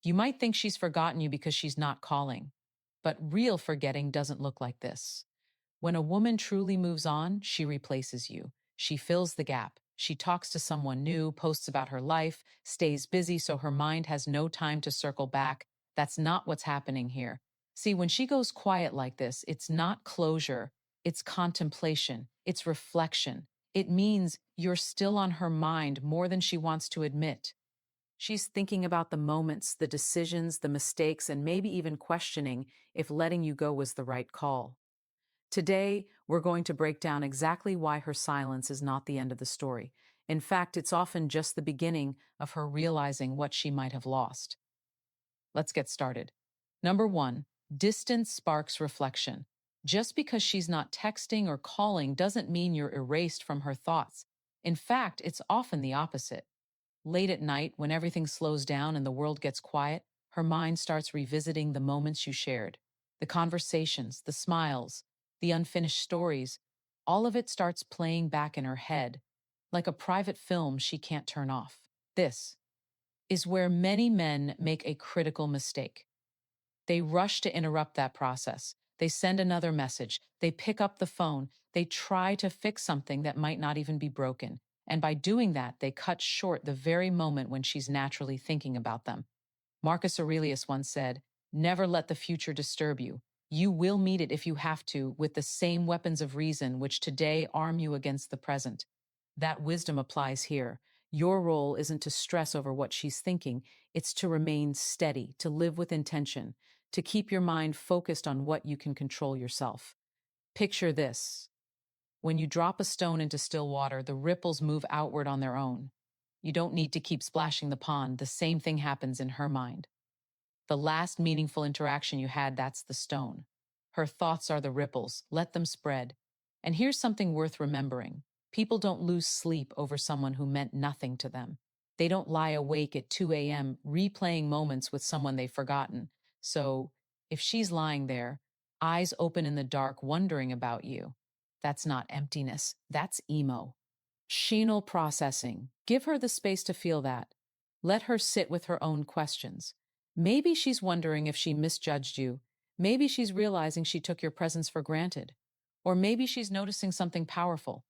You might think she's forgotten you because she's not calling, but real forgetting doesn't look like this. When a woman truly moves on, she replaces you. She fills the gap. She talks to someone new, posts about her life, stays busy so her mind has no time to circle back. That's not what's happening here. See, when she goes quiet like this, it's not closure, it's contemplation, it's reflection. It means you're still on her mind more than she wants to admit. She's thinking about the moments, the decisions, the mistakes, and maybe even questioning if letting you go was the right call. Today, we're going to break down exactly why her silence is not the end of the story. In fact, it's often just the beginning of her realizing what she might have lost. Let's get started. Number one, distance sparks reflection. Just because she's not texting or calling doesn't mean you're erased from her thoughts. In fact, it's often the opposite. Late at night, when everything slows down and the world gets quiet, her mind starts revisiting the moments you shared. The conversations, the smiles, the unfinished stories, all of it starts playing back in her head, like a private film she can't turn off. This is where many men make a critical mistake. They rush to interrupt that process. They send another message. They pick up the phone. They try to fix something that might not even be broken. And by doing that, they cut short the very moment when she's naturally thinking about them. Marcus Aurelius once said, "Never let the future disturb you. You will meet it if you have to with the same weapons of reason which today arm you against the present." That wisdom applies here. Your role isn't to stress over what she's thinking, it's to remain steady, to live with intention, to keep your mind focused on what you can control yourself. Picture this. When you drop a stone into still water, the ripples move outward on their own. You don't need to keep splashing the pond. The same thing happens in her mind. The last meaningful interaction you had, that's the stone. Her thoughts are the ripples. Let them spread. And here's something worth remembering. People don't lose sleep over someone who meant nothing to them. They don't lie awake at 2 a.m. replaying moments with someone they've forgotten. So, if she's lying there, eyes open in the dark, wondering about you, that's not emptiness, that's emo. Emotional processing. Give her the space to feel that. Let her sit with her own questions. Maybe she's wondering if she misjudged you. Maybe she's realizing she took your presence for granted. Or maybe she's noticing something powerful.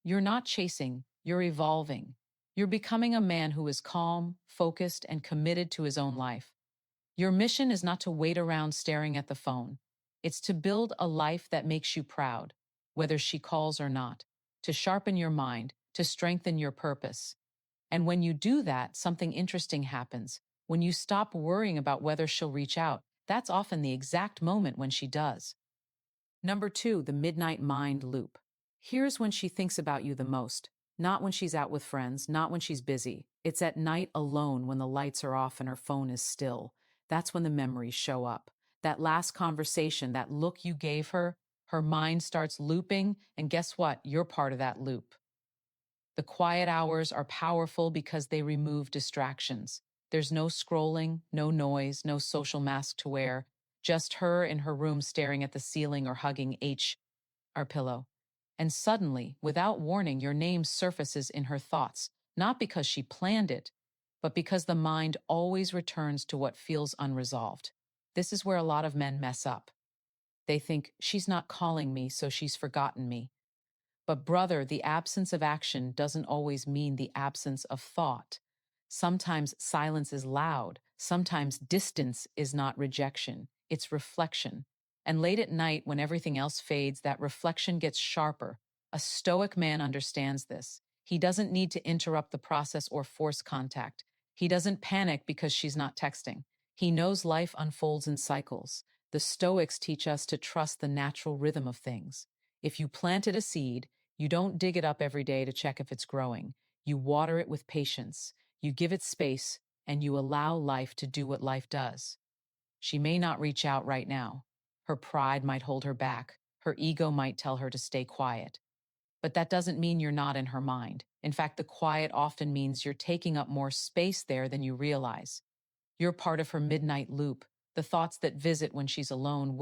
You're not chasing, you're evolving. You're becoming a man who is calm, focused, and committed to his own life. Your mission is not to wait around staring at the phone. It's to build a life that makes you proud, whether she calls or not, to sharpen your mind, to strengthen your purpose. And when you do that, something interesting happens. When you stop worrying about whether she'll reach out, that's often the exact moment when she does. Number two, the midnight mind loop. Here's when she thinks about you the most. Not when she's out with friends, not when she's busy. It's at night alone when the lights are off and her phone is still. That's when the memories show up. That last conversation, that look you gave her, her mind starts looping, and guess what? You're part of that loop. The quiet hours are powerful because they remove distractions. There's no scrolling, no noise, no social mask to wear, just her in her room staring at the ceiling or hugging our pillow. And suddenly, without warning, your name surfaces in her thoughts, not because she planned it, but because the mind always returns to what feels unresolved. This is where a lot of men mess up. They think, she's not calling me, so she's forgotten me. But brother, the absence of action doesn't always mean the absence of thought. Sometimes silence is loud. Sometimes distance is not rejection. It's reflection. And late at night, when everything else fades, that reflection gets sharper. A stoic man understands this. He doesn't need to interrupt the process or force contact. He doesn't panic because she's not texting. He knows life unfolds in cycles. The Stoics teach us to trust the natural rhythm of things. If you planted a seed, you don't dig it up every day to check if it's growing. You water it with patience. You give it space, and you allow life to do what life does. She may not reach out right now. Her pride might hold her back. Her ego might tell her to stay quiet. But that doesn't mean you're not in her mind. In fact, the quiet often means you're taking up more space there than you realize. You're part of her midnight loop, the thoughts that visit when she's alone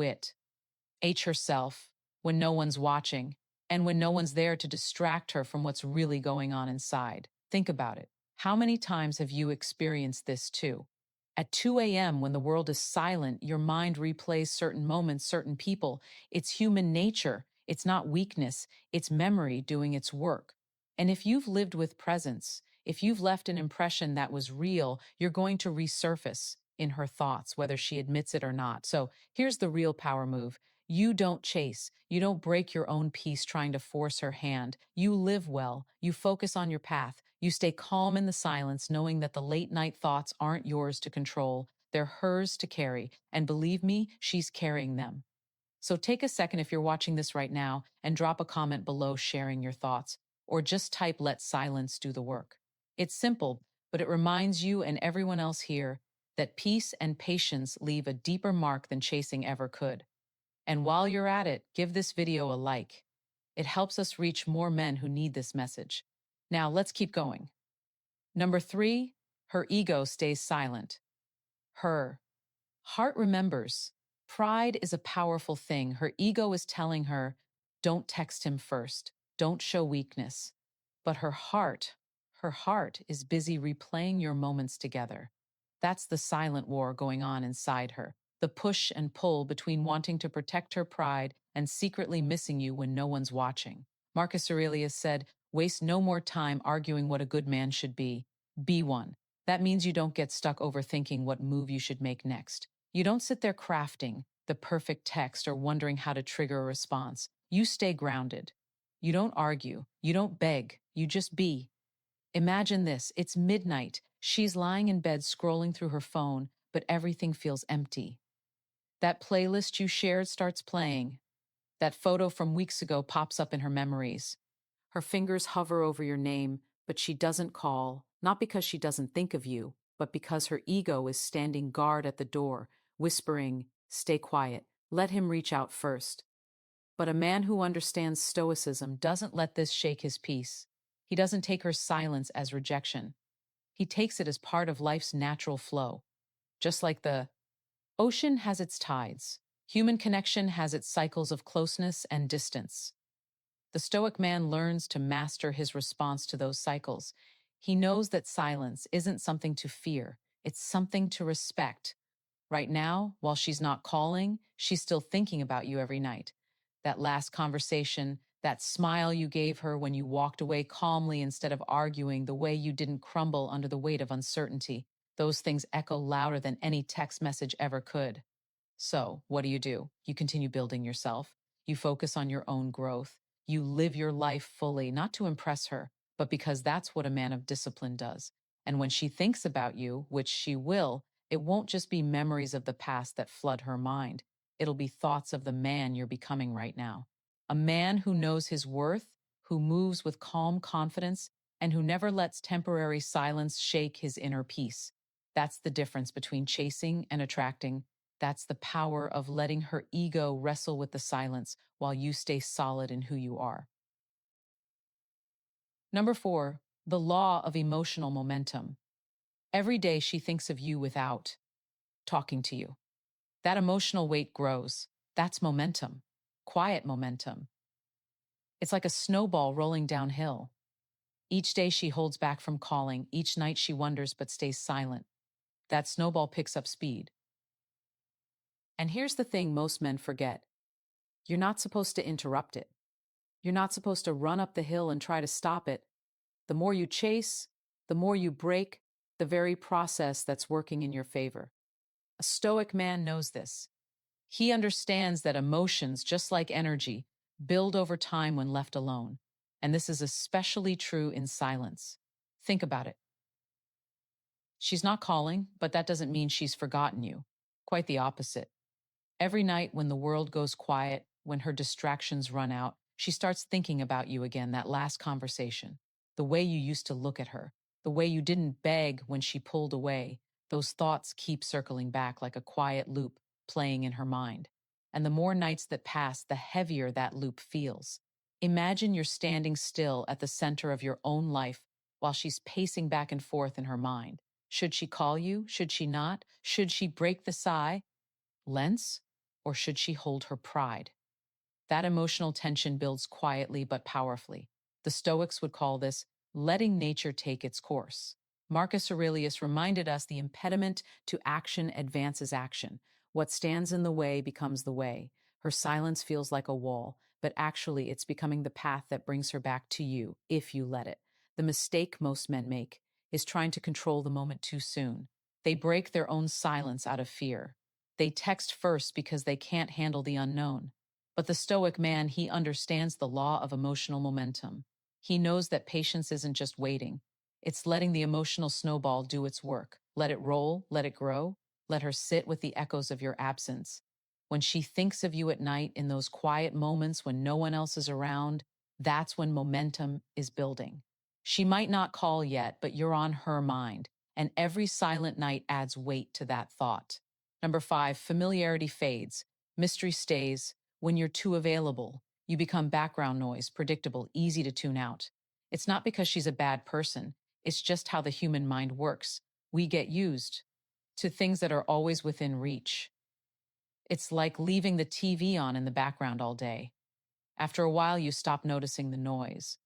herself, when no one's watching, and when no one's there to distract her from what's really going on inside. Think about it. How many times have you experienced this too? At 2 a.m., when the world is silent, your mind replays certain moments, certain people. It's human nature. It's not weakness. It's memory doing its work. And if you've lived with presence, if you've left an impression that was real, you're going to resurface in her thoughts, whether she admits it or not. So here's the real power move. You don't chase. You don't break your own peace trying to force her hand. You live well. You focus on your path. You stay calm in the silence, knowing that the late night thoughts aren't yours to control. They're hers to carry. And believe me, she's carrying them. So take a second if you're watching this right now and drop a comment below sharing your thoughts, or just type "let silence do the work." It's simple, but it reminds you and everyone else here that peace and patience leave a deeper mark than chasing ever could. And while you're at it, give this video a like. It helps us reach more men who need this message. Now, let's keep going. Number 3, her ego stays silent. Her heart remembers. Pride is a powerful thing. Her ego is telling her, don't text him first, don't show weakness. But her heart is busy replaying your moments together. That's the silent war going on inside her, the push and pull between wanting to protect her pride and secretly missing you when no one's watching. Marcus Aurelius said, waste no more time arguing what a good man should be one. That means you don't get stuck overthinking what move you should make next. You don't sit there crafting the perfect text or wondering how to trigger a response. You stay grounded. You don't argue. You don't beg. You just be. Imagine this. It's midnight. She's lying in bed scrolling through her phone, but everything feels empty. That playlist you shared starts playing. That photo from weeks ago pops up in her memories. Her fingers hover over your name, but she doesn't call, not because she doesn't think of you, but because her ego is standing guard at the door, whispering, stay quiet, let him reach out first. But a man who understands stoicism doesn't let this shake his peace. He doesn't take her silence as rejection. He takes it as part of life's natural flow. Just like the ocean has its tides, human connection has its cycles of closeness and distance. The Stoic man learns to master his response to those cycles. He knows that silence isn't something to fear, it's something to respect. Right now, while she's not calling, she's still thinking about you every night. That last conversation, that smile you gave her when you walked away calmly instead of arguing, the way you didn't crumble under the weight of uncertainty, those things echo louder than any text message ever could. So, what do? You continue building yourself. You focus on your own growth. You live your life fully, not to impress her, but because that's what a man of discipline does. And when she thinks about you, which she will, it won't just be memories of the past that flood her mind. It'll be thoughts of the man you're becoming right now. A man who knows his worth, who moves with calm confidence, and who never lets temporary silence shake his inner peace. That's the difference between chasing and attracting. That's the power of letting her ego wrestle with the silence while you stay solid in who you are. Number 4, the law of emotional momentum. Every day she thinks of you without talking to you. That emotional weight grows. That's momentum, quiet momentum. It's like a snowball rolling downhill. Each day she holds back from calling. Each night she wonders but stays silent. That snowball picks up speed. And here's the thing most men forget. You're not supposed to interrupt it. You're not supposed to run up the hill and try to stop it. The more you chase, the more you break the very process that's working in your favor. A Stoic man knows this. He understands that emotions, just like energy, build over time when left alone. And this is especially true in silence. Think about it. She's not calling, but that doesn't mean she's forgotten you. Quite the opposite. Every night when the world goes quiet, when her distractions run out, she starts thinking about you again, that last conversation, the way you used to look at her, the way you didn't beg when she pulled away. Those thoughts keep circling back like a quiet loop playing in her mind. And the more nights that pass, the heavier that loop feels. Imagine you're standing still at the center of your own life while she's pacing back and forth in her mind. Should she call you? Should she not? Should she break the silence? Or should she hold her pride? That emotional tension builds quietly but powerfully. The Stoics would call this letting nature take its course. Marcus Aurelius reminded us the impediment to action advances action. What stands in the way becomes the way. Her silence feels like a wall, but actually it's becoming the path that brings her back to you, if you let it. The mistake most men make is trying to control the moment too soon. They break their own silence out of fear. They text first because they can't handle the unknown. But the Stoic man, he understands the law of emotional momentum. He knows that patience isn't just waiting. It's letting the emotional snowball do its work. Let it roll, let it grow, let her sit with the echoes of your absence. When she thinks of you at night in those quiet moments when no one else is around, that's when momentum is building. She might not call yet, but you're on her mind, and every silent night adds weight to that thought. Number 5, familiarity fades, mystery stays. When you're too available, you become background noise, predictable, easy to tune out. It's not because she's a bad person. It's just how the human mind works. We get used to things that are always within reach. It's like leaving the TV on in the background all day. After a while, you stop noticing the noise.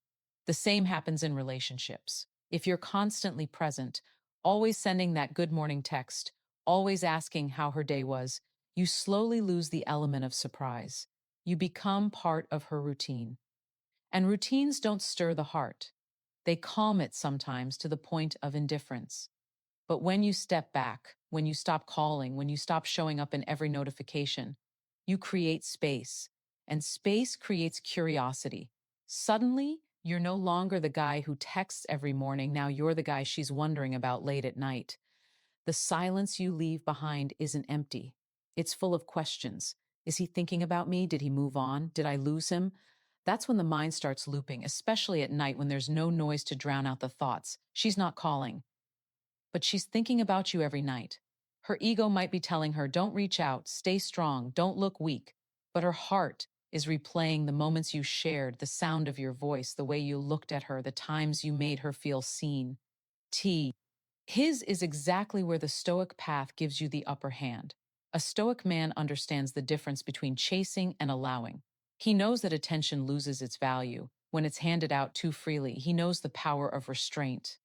The same happens in relationships. If you're constantly present, always sending that good morning text, always asking how her day was, you slowly lose the element of surprise. You become part of her routine. And routines don't stir the heart. They calm it sometimes to the point of indifference. But when you step back, when you stop calling, when you stop showing up in every notification, you create space. And space creates curiosity. Suddenly, you're no longer the guy who texts every morning. Now you're the guy she's wondering about late at night. The silence you leave behind isn't empty. It's full of questions. Is he thinking about me? Did he move on? Did I lose him? That's when the mind starts looping, especially at night when there's no noise to drown out the thoughts. She's not calling, but she's thinking about you every night. Her ego might be telling her, don't reach out, stay strong, don't look weak. But her heart is replaying the moments you shared, the sound of your voice, the way you looked at her, the times you made her feel seen. T. His is exactly where the Stoic path gives you the upper hand. A Stoic man understands the difference between chasing and allowing. He knows that attention loses its value when it's handed out too freely. He knows the power of restraint.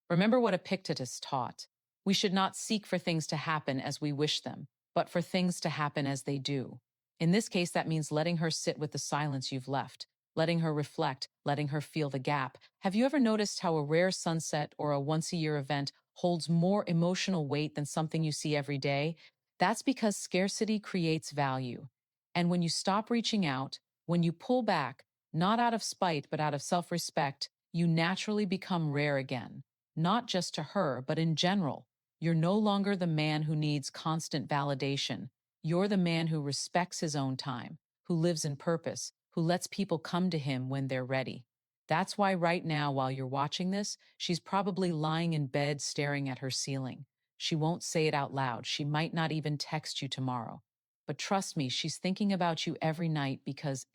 Remember what Epictetus taught. We should not seek for things to happen as we wish them, but for things to happen as they do. In this case, that means letting her sit with the silence you've left, letting her reflect, letting her feel the gap. Have you ever noticed how a rare sunset or a once-a-year event holds more emotional weight than something you see every day? That's because scarcity creates value. And when you stop reaching out, when you pull back, not out of spite but out of self-respect, you naturally become rare again. Not just to her, but in general. You're no longer the man who needs constant validation. You're the man who respects his own time, who lives in purpose, who lets people come to him when they're ready. That's why right now, while you're watching this, she's probably lying in bed staring at her ceiling. She won't say it out loud. She might not even text you tomorrow. But trust me, she's thinking about you every night because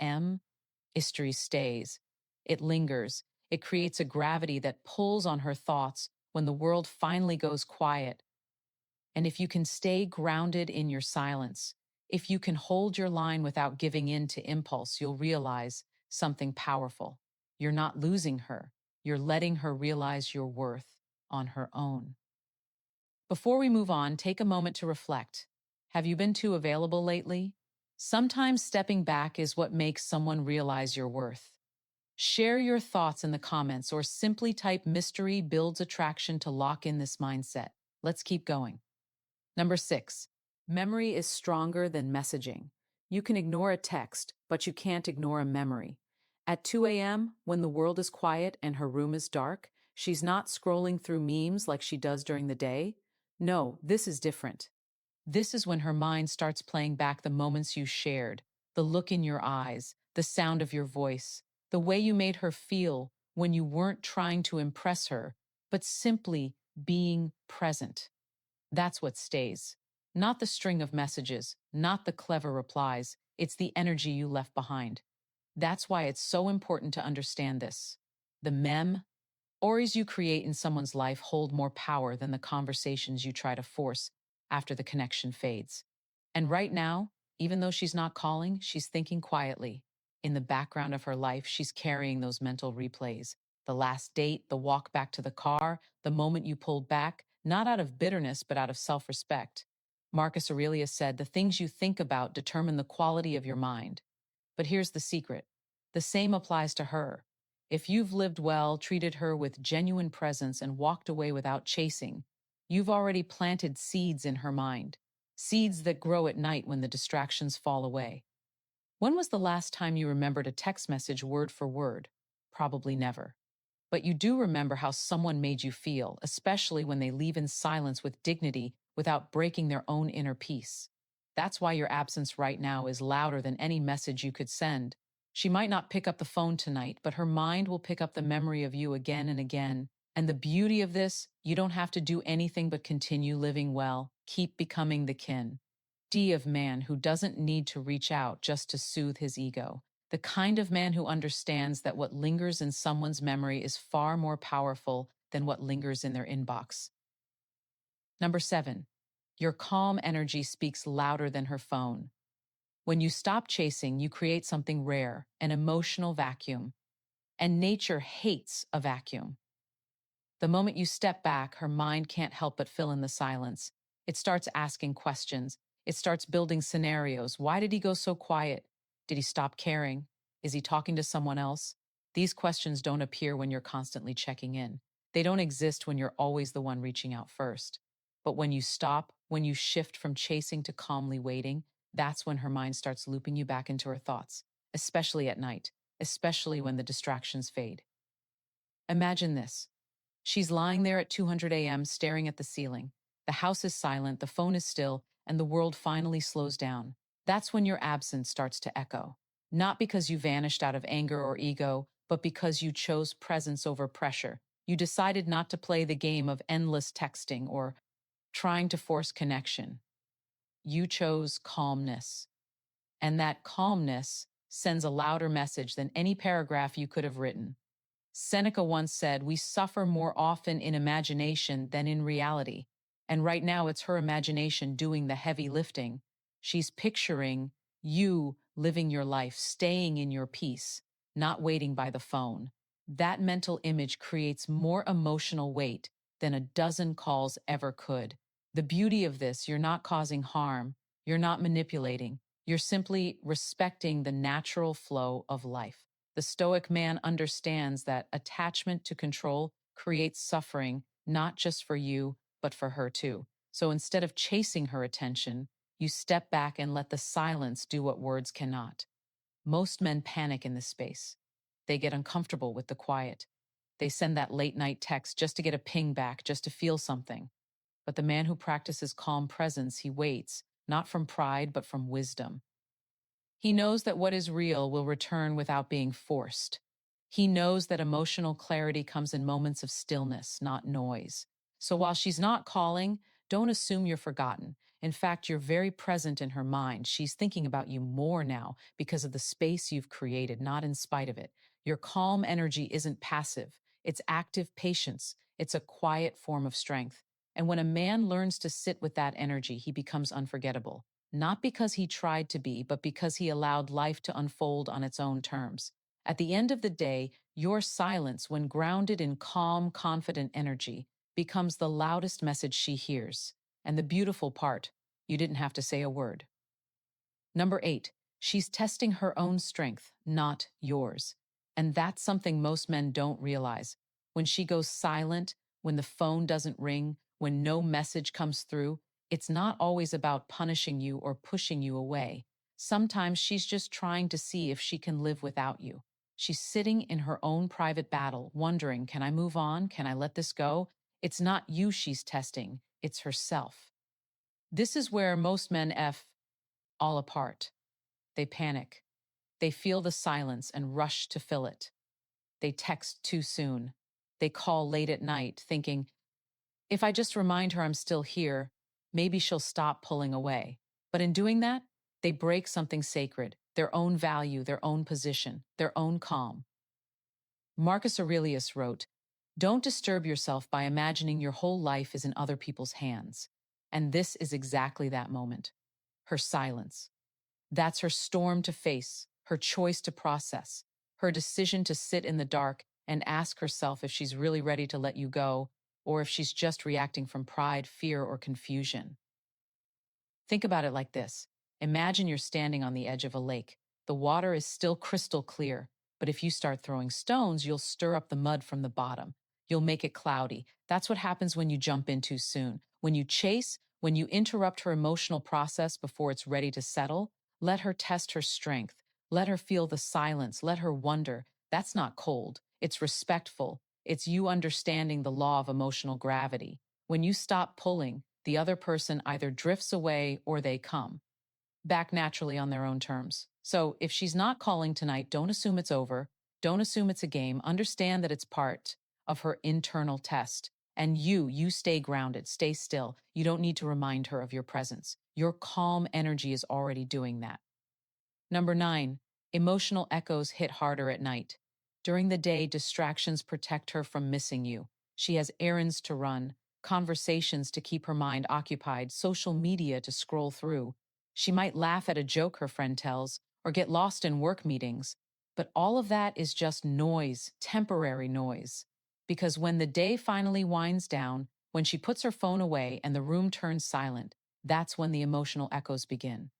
history stays. It lingers. It creates a gravity that pulls on her thoughts when the world finally goes quiet. And if you can stay grounded in your silence, if you can hold your line without giving in to impulse, you'll realize something powerful. You're not losing her. You're letting her realize your worth on her own. Before we move on, take a moment to reflect. Have you been too available lately? Sometimes stepping back is what makes someone realize your worth. Share your thoughts in the comments or simply type mystery builds attraction to lock in this mindset. Let's keep going. Number 6, memory is stronger than messaging. You can ignore a text, but you can't ignore a memory. At 2 a.m., when the world is quiet and her room is dark, she's not scrolling through memes like she does during the day. No, this is different. This is when her mind starts playing back the moments you shared, the look in your eyes, the sound of your voice, the way you made her feel when you weren't trying to impress her, but simply being present. That's what stays. Not the string of messages, not the clever replies, it's the energy you left behind. That's why it's so important to understand this. The stories you create in someone's life hold more power than the conversations you try to force after the connection fades. And right now, even though she's not calling, she's thinking quietly. In the background of her life, she's carrying those mental replays. The last date, the walk back to the car, the moment you pulled back, not out of bitterness, but out of self respect. Marcus Aurelius said, "The things you think about determine the quality of your mind." But here's the secret: the same applies to her. If you've lived well, treated her with genuine presence, and walked away without chasing, you've already planted seeds in her mind, seeds that grow at night when the distractions fall away. When was the last time you remembered a text message word for word? Probably never. But you do remember how someone made you feel, especially when they leave in silence with dignity without breaking their own inner peace. That's why your absence right now is louder than any message you could send. She might not pick up the phone tonight, but her mind will pick up the memory of you again and again. And the beauty of this, you don't have to do anything but continue living well, keep becoming the kin. D of man who doesn't need to reach out just to soothe his ego. The kind of man who understands that what lingers in someone's memory is far more powerful than what lingers in their inbox. Number 7, your calm energy speaks louder than her phone. When you stop chasing, you create something rare, an emotional vacuum. And nature hates a vacuum. The moment you step back, her mind can't help but fill in the silence. It starts asking questions. It starts building scenarios. Why did he go so quiet? Did he stop caring? Is he talking to someone else? These questions don't appear when you're constantly checking in. They don't exist when you're always the one reaching out first. But when you stop, when you shift from chasing to calmly waiting, that's when her mind starts looping you back into her thoughts, especially at night, especially when the distractions fade. Imagine this. She's lying there at 200 a.m., staring at the ceiling. The house is silent, the phone is still, and the world finally slows down. That's when your absence starts to echo. Not because you vanished out of anger or ego, but because you chose presence over pressure. You decided not to play the game of endless texting or trying to force connection. You chose calmness. And that calmness sends a louder message than any paragraph you could have written. Seneca once said, "We suffer more often in imagination than in reality." And right now, it's her imagination doing the heavy lifting. She's picturing you living your life, staying in your peace, not waiting by the phone. That mental image creates more emotional weight than a dozen calls ever could. The beauty of this, you're not causing harm, you're not manipulating, you're simply respecting the natural flow of life. The Stoic man understands that attachment to control creates suffering, not just for you, but for her too. So instead of chasing her attention, you step back and let the silence do what words cannot. Most men panic in this space. They get uncomfortable with the quiet. They send that late night text just to get a ping back, just to feel something. But the man who practices calm presence, he waits, not from pride, but from wisdom. He knows that what is real will return without being forced. He knows that emotional clarity comes in moments of stillness, not noise. So while she's not calling, don't assume you're forgotten. In fact, you're very present in her mind. She's thinking about you more now because of the space you've created, not in spite of it. Your calm energy isn't passive, it's active patience. It's a quiet form of strength. And when a man learns to sit with that energy, he becomes unforgettable. Not because he tried to be, but because he allowed life to unfold on its own terms. At the end of the day, your silence, when grounded in calm, confident energy, becomes the loudest message she hears. And the beautiful part, you didn't have to say a word. Number 8, she's testing her own strength, not yours. And that's something most men don't realize. When she goes silent, when the phone doesn't ring, when no message comes through, it's not always about punishing you or pushing you away. Sometimes she's just trying to see if she can live without you. She's sitting in her own private battle, wondering, can I move on? Can I let this go? It's not you she's testing, it's herself. This is where most men all apart. They panic. They feel the silence and rush to fill it. They text too soon. They call late at night, thinking, if I just remind her I'm still here, maybe she'll stop pulling away. But in doing that, they break something sacred, their own value, their own position, their own calm. Marcus Aurelius wrote, "Don't disturb yourself by imagining your whole life is in other people's hands." And this is exactly that moment. Her silence. That's her storm to face, her choice to process, her decision to sit in the dark and ask herself if she's really ready to let you go or if she's just reacting from pride, fear, or confusion. Think about it like this. Imagine you're standing on the edge of a lake. The water is still crystal clear, but if you start throwing stones, you'll stir up the mud from the bottom. You'll make it cloudy. That's what happens when you jump in too soon. When you chase, when you interrupt her emotional process before it's ready to settle, let her test her strength. Let her feel the silence. Let her wonder. That's not cold. It's respectful. It's you understanding the law of emotional gravity. When you stop pulling, the other person either drifts away or they come back naturally on their own terms. So if she's not calling tonight, don't assume it's over. Don't assume it's a game. Understand that it's part of her internal test. And you stay grounded, stay still. You don't need to remind her of your presence. Your calm energy is already doing that. Number 9, emotional echoes hit harder at night. During the day, distractions protect her from missing you. She has errands to run, conversations to keep her mind occupied, social media to scroll through. She might laugh at a joke her friend tells or get lost in work meetings. But all of that is just noise, temporary noise. Because when the day finally winds down, when she puts her phone away and the room turns silent, that's when the emotional echoes begin.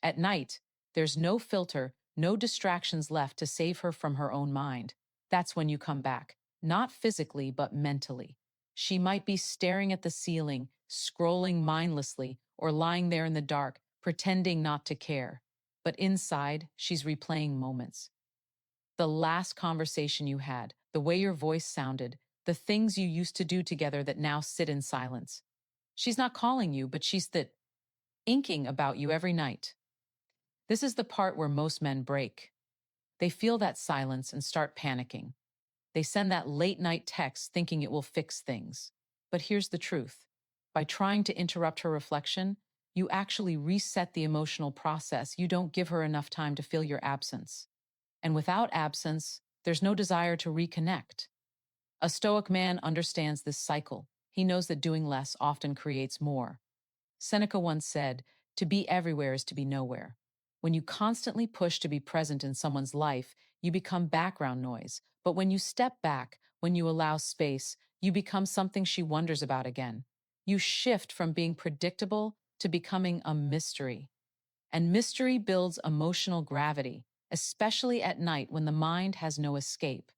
At night, there's no filter, no distractions left to save her from her own mind. That's when you come back, not physically, but mentally. She might be staring at the ceiling, scrolling mindlessly, or lying there in the dark, pretending not to care. But inside, she's replaying moments. The last conversation you had, the way your voice sounded, the things you used to do together that now sit in silence. She's not calling you, but she's inking about you every night. This is the part where most men break. They feel that silence and start panicking. They send that late night text thinking it will fix things. But here's the truth. By trying to interrupt her reflection, you actually reset the emotional process. You don't give her enough time to feel your absence. And without absence, there's no desire to reconnect. A Stoic man understands this cycle. He knows that doing less often creates more. Seneca once said, "To be everywhere is to be nowhere." When you constantly push to be present in someone's life, you become background noise. But when you step back, when you allow space, you become something she wonders about again. You shift from being predictable to becoming a mystery. And mystery builds emotional gravity, especially at night when the mind has no escape.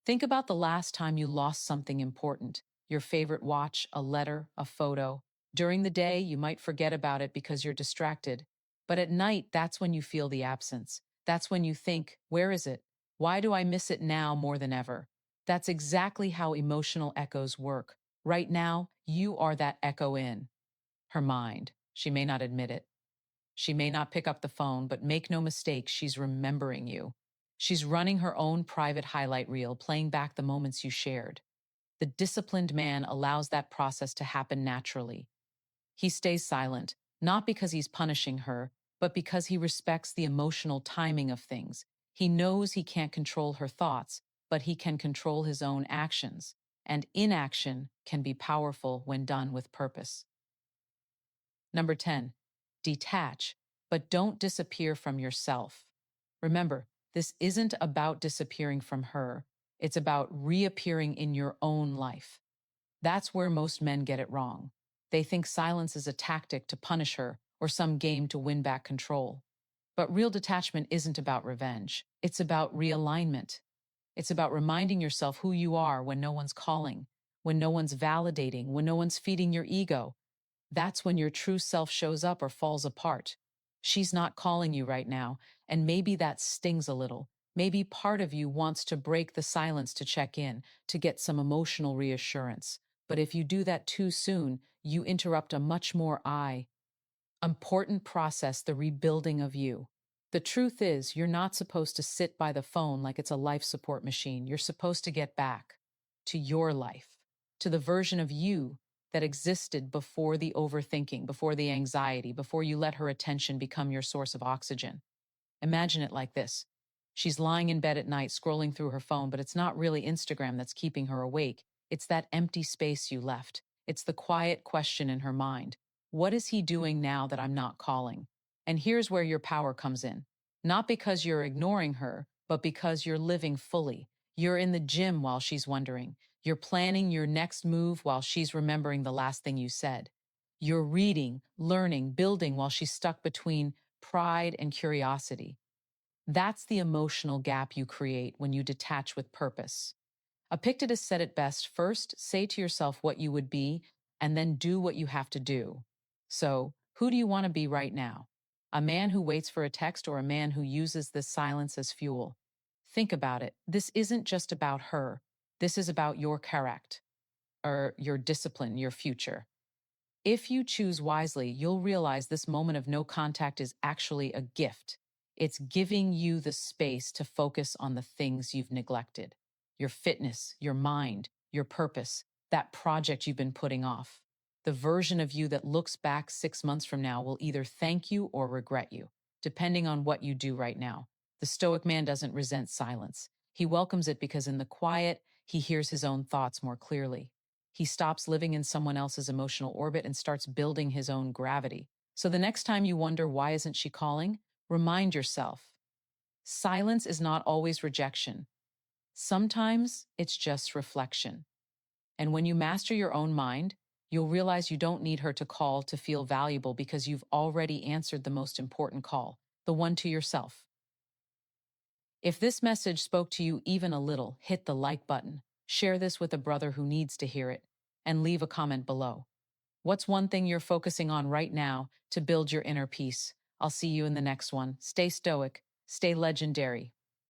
Think about the last time you lost something important, your favorite watch, a letter, a photo. During the day, you might forget about it because you're distracted. But at night, that's when you feel the absence. That's when you think, where is it? Why do I miss it now more than ever? That's exactly how emotional echoes work. Right now, you are that echo in her mind. She may not admit it. She may not pick up the phone, but make no mistake, she's remembering you. She's running her own private highlight reel, playing back the moments you shared. The disciplined man allows that process to happen naturally. He stays silent, not because he's punishing her, but because he respects the emotional timing of things. He knows he can't control her thoughts, but he can control his own actions. And inaction can be powerful when done with purpose. Number 10, detach, but don't disappear from yourself. Remember, this isn't about disappearing from her. It's about reappearing in your own life. That's where most men get it wrong. They think silence is a tactic to punish her or some game to win back control. But real detachment isn't about revenge. It's about realignment. It's about reminding yourself who you are when no one's calling, when no one's validating, when no one's feeding your ego. That's when your true self shows up or falls apart. She's not calling you right now, and maybe that stings a little. Maybe part of you wants to break the silence to check in, to get some emotional reassurance. But if you do that too soon, you interrupt a much more important process, the rebuilding of you. The truth is, you're not supposed to sit by the phone like it's a life support machine. You're supposed to get back to your life, to the version of you that existed before the overthinking, before the anxiety, before you let her attention become your source of oxygen. Imagine it like this. She's lying in bed at night scrolling through her phone, but it's not really Instagram that's keeping her awake. It's that empty space you left. It's the quiet question in her mind. What is he doing now that I'm not calling? And here's where your power comes in. Not because you're ignoring her, but because you're living fully. You're in the gym while she's wondering. You're planning your next move while she's remembering the last thing you said. You're reading, learning, building while she's stuck between pride and curiosity. That's the emotional gap you create when you detach with purpose. Epictetus said it best: first, say to yourself what you would be, and then do what you have to do. So, who do you want to be right now? A man who waits for a text or a man who uses this silence as fuel? Think about it. This isn't just about her. This is about your character, or your discipline, your future. If you choose wisely, you'll realize this moment of no contact is actually a gift. It's giving you the space to focus on the things you've neglected: your fitness, your mind, your purpose, that project you've been putting off. The version of you that looks back 6 months from now will either thank you or regret you, depending on what you do right now. The Stoic man doesn't resent silence. He welcomes it because in the quiet, he hears his own thoughts more clearly. He stops living in someone else's emotional orbit and starts building his own gravity. So the next time you wonder, why isn't she calling? Remind yourself, silence is not always rejection. Sometimes it's just reflection. And when you master your own mind, you'll realize you don't need her to call to feel valuable because you've already answered the most important call, the one to yourself. If this message spoke to you even a little, hit the like button, share this with a brother who needs to hear it, and leave a comment below. What's one thing you're focusing on right now to build your inner peace? I'll see you in the next one. Stay stoic, stay legendary.